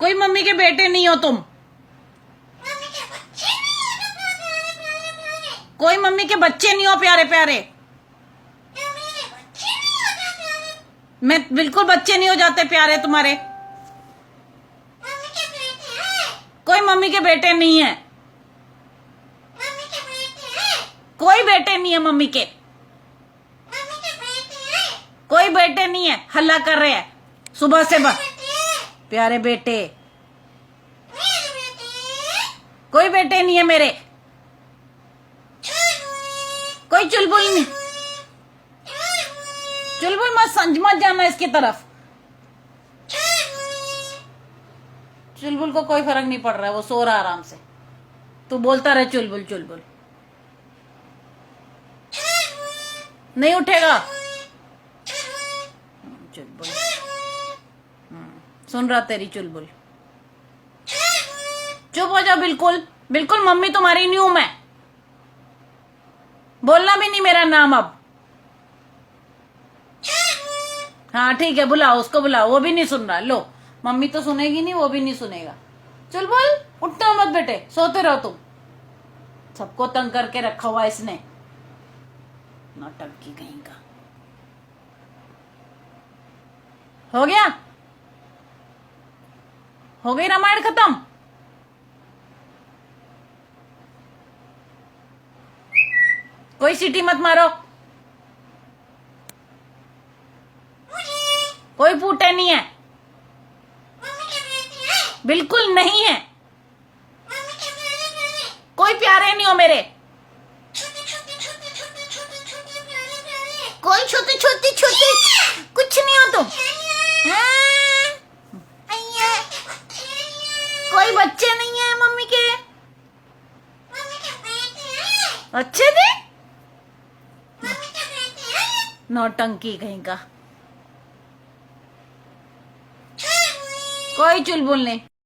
कोई मम्मी के बेटे नहीं हो तुम। कोई मम्मी के बच्चे नहीं हो प्यारे प्यारे। मैं बिल्कुल बच्चे नहीं हो जाते प्यारे तुम्हारे। कोई मम्मी के बेटे नहीं है। कोई बेटे नहीं है मम्मी के। कोई बेटे नहीं है। हल्ला कर रहे हैं सुबह से प्यारे बेटे। कोई बेटे नहीं है मेरे। कोई चुलबुल नहीं। चुलबुल मत जाना इसकी तरफ। चुलबुल को कोई फर्क नहीं पड़ रहा है, वो सो रहा आराम से। तू बोलता रहे चुलबुल चुलबुल। नहीं उठेगा चुलबुल। सुन रहा तेरी चुलबुल। चुप हो जाओ बिल्कुल। बिल्कुल मम्मी तुम्हारी नहीं हूं मैं। बोलना भी नहीं मेरा नाम अब। हाँ ठीक है, बुलाओ उसको, बुलाओ। वो भी नहीं सुन रहा। लो, मम्मी तो सुनेगी नहीं, वो भी नहीं सुनेगा। चुलबुल उठो मत बेटे, सोते रहो तुम। सबको तंग करके रखा हुआ इसने, नौटंकी कहीं का। हो गया? हो गई रामायण खत्म? कोई सीटी मत मारो। कोई फूटे नहीं है। बिल्कुल नहीं है। कोई प्यारे नहीं हो मेरे। कोई छोटी छोटी छोटी कुछ नहीं हो तुम। हाँ? कोई बच्चे नहीं है मम्मी के। अच्छे थे। नौटंकी कहीं का। कोई चुलबुल नहीं।